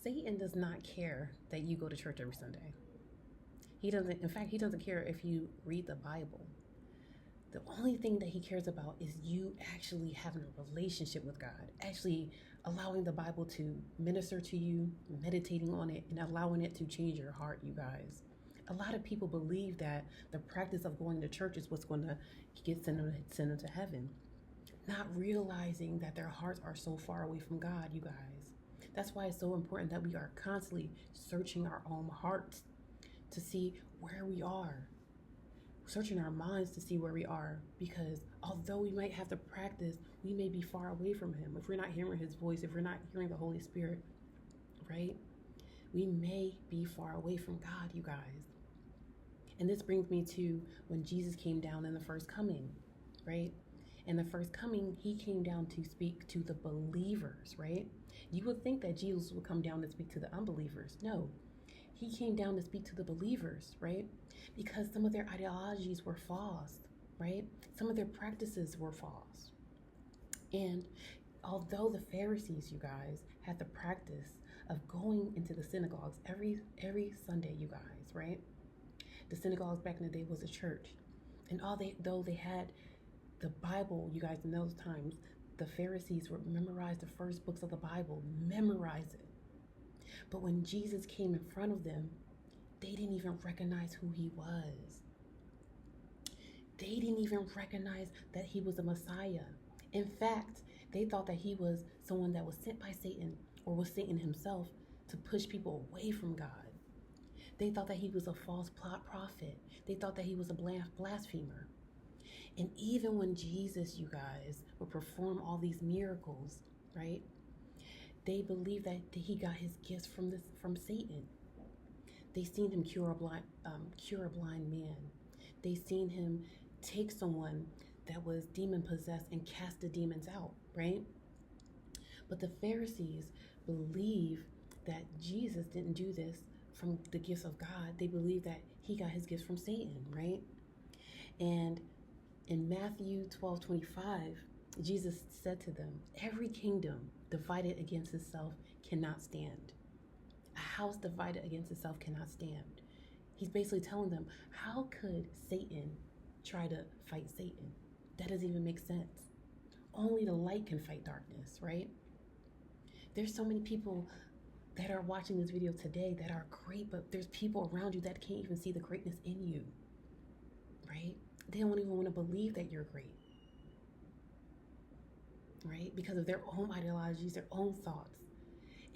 Satan does not care that you go to church every Sunday. He doesn't, in fact, he doesn't care if you read the Bible. The only thing that he cares about is you actually having a relationship with God, actually allowing the Bible to minister to you, meditating on it, and allowing it to change your heart, you guys. A lot of people believe that the practice of going to church is what's going to send them to heaven, not realizing that their hearts are so far away from God, you guys. That's why it's so important that we are constantly searching our own hearts to see where we are, searching our minds to see where we are, because although we might have to practice, we may be far away from him. If we're not hearing his voice, if we're not hearing the Holy Spirit, right? We may be far away from God, you guys. And this brings me to when Jesus came down in the first coming, right? In the first coming, he came down to speak to the believers, right? You would think that Jesus would come down to speak to the unbelievers. No, he came down to speak to the believers, right? Because some of their ideologies were false, right? Some of their practices were false. And although the Pharisees, you guys, had the practice of going into the synagogues every Sunday, you guys, right? The synagogues back in the day was a church. And though they had the Bible, you guys, in those times, the Pharisees would memorize the first books of the Bible, memorize it. But when Jesus came in front of them, they didn't even recognize who he was. They didn't even recognize that he was a Messiah. In fact, they thought that he was someone that was sent by Satan, or was Satan himself, to push people away from God. They thought that he was a false prophet. They thought that he was a blasphemer. And even when Jesus, you guys, would perform all these miracles, right? They believed that he got his gifts from Satan. They seen him cure a blind man. They seen him take someone that was demon possessed and cast the demons out, right? But the Pharisees believe that Jesus didn't do this from the gifts of God. They believe that he got his gifts from Satan, right? And in Matthew 12:25, Jesus said to them, "Every kingdom divided against itself cannot stand. A house divided against itself cannot stand." He's basically telling them, how could Satan try to fight Satan? That doesn't even make sense. Only the light can fight darkness, right? There's so many people that are watching this video today that are great, but there's people around you that can't even see the greatness in you, right? They don't even want to believe that you're great, right? Because of their own ideologies, their own thoughts.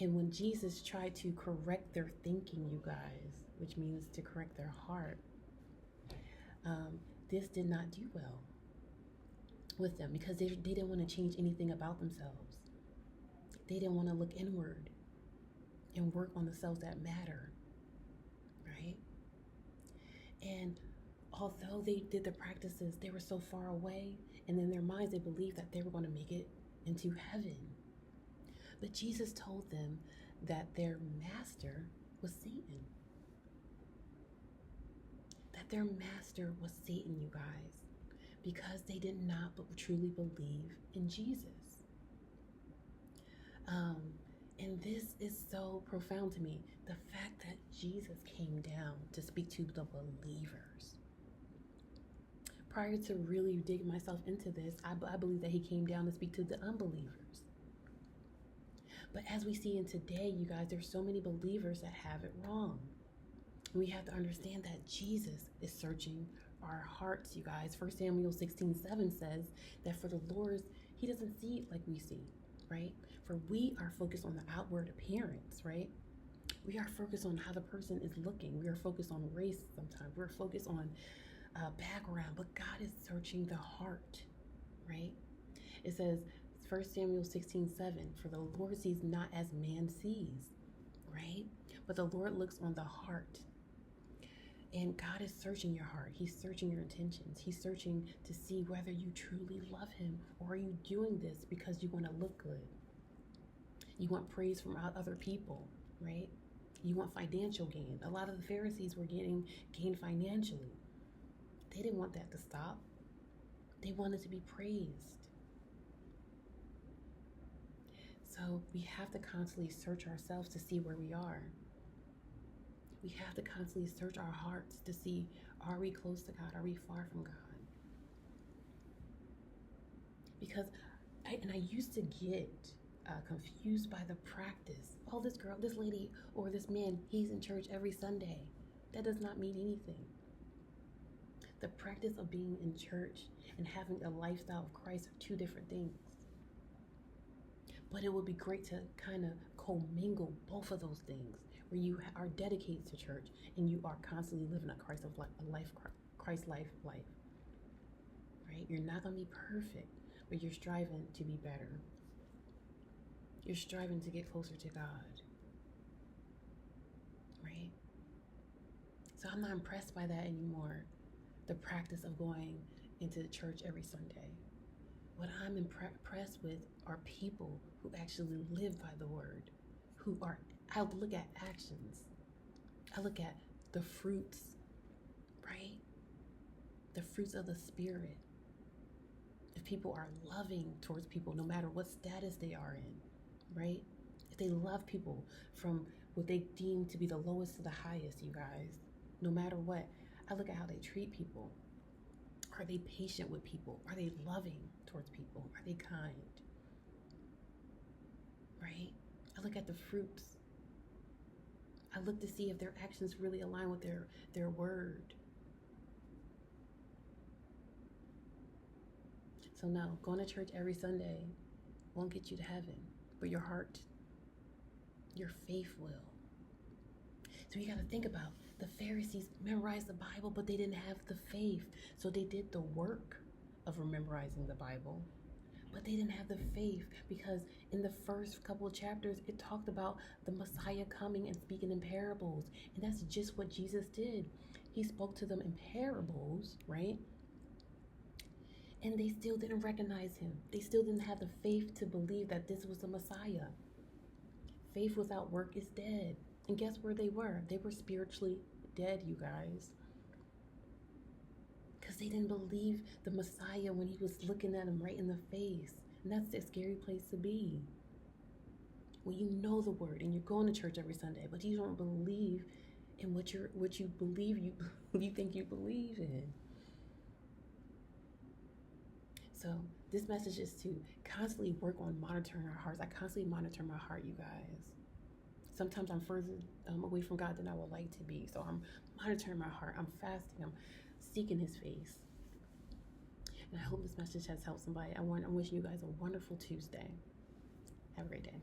And when Jesus tried to correct their thinking, you guys, which means to correct their heart, this did not do well with them, because they didn't want to change anything about themselves. They didn't want to look inward and work on the selves that matter, right? And although they did the practices, they were so far away, and in their minds they believed that they were going to make it into heaven. But Jesus told them that their master was Satan. That their master was Satan, you guys, because they did not truly believe in Jesus. And this is so profound to me. The fact that Jesus came down to speak to the believers. Prior to really digging myself into this, I believe that he came down to speak to the unbelievers. But as we see in today, you guys, there's so many believers that have it wrong. We have to understand that Jesus is searching our hearts, you guys. 1 Samuel 16:7 says that for the Lord, he doesn't see it like we see, right? For we are focused on the outward appearance, right? We are focused on how the person is looking. We are focused on race sometimes. We're focused on background, but God is searching the heart, right? It says, 1 Samuel 16:7, for the Lord sees not as man sees, right? But the Lord looks on the heart. And God is searching your heart. He's searching your intentions. He's searching to see whether you truly love him, or are you doing this because you want to look good? You want praise from other people, right? You want financial gain. A lot of the Pharisees were getting gain financially. They didn't want that to stop. They wanted to be praised. So So we have to constantly search ourselves to see where we are. We have to constantly search our hearts to see, are we close to God? Are we far from God? Because I used to get confused by the practice. Oh, this girl, this lady, or this man, he's in church every Sunday. That does not mean anything. The practice of being in church and having a lifestyle of Christ are two different things. But it would be great to kind of commingle both of those things, where you are dedicated to church and you are constantly living a Christ life. Right? You're not gonna be perfect, but you're striving to be better. You're striving to get closer to God. Right? So I'm not impressed by that anymore. The practice of going into the church every Sunday. What I'm impressed with are people who actually live by the word, I look at actions. I look at the fruits, right? The fruits of the Spirit. If people are loving towards people, no matter what status they are in, right? If they love people from what they deem to be the lowest to the highest, you guys, no matter what, I look at how they treat people. Are they patient with people? Are they loving towards people? Are they kind? Right? I look at the fruits. I look to see if their actions really align with their word. So no, going to church every Sunday won't get you to heaven, but your heart, your faith will. So you got to think about, the Pharisees memorized the Bible, but they didn't have the faith. So they did the work of memorizing the Bible, but they didn't have the faith, because in the first couple of chapters, it talked about the Messiah coming and speaking in parables. And that's just what Jesus did. He spoke to them in parables, right? And they still didn't recognize him. They still didn't have the faith to believe that this was the Messiah. Faith without work is dead. And guess where they were? They were spiritually dead, you guys. Because they didn't believe the Messiah when he was looking at them right in the face. And that's a scary place to be. When you know the word and you're going to church every Sunday, but you don't believe in what you believe you think you believe in. So this message is to constantly work on monitoring our hearts. I constantly monitor my heart, you guys. Sometimes I'm further away from God than I would like to be. So I'm monitoring my heart. I'm fasting. I'm seeking his face. And I hope this message has helped somebody. I'm wishing you guys a wonderful Tuesday. Have a great day.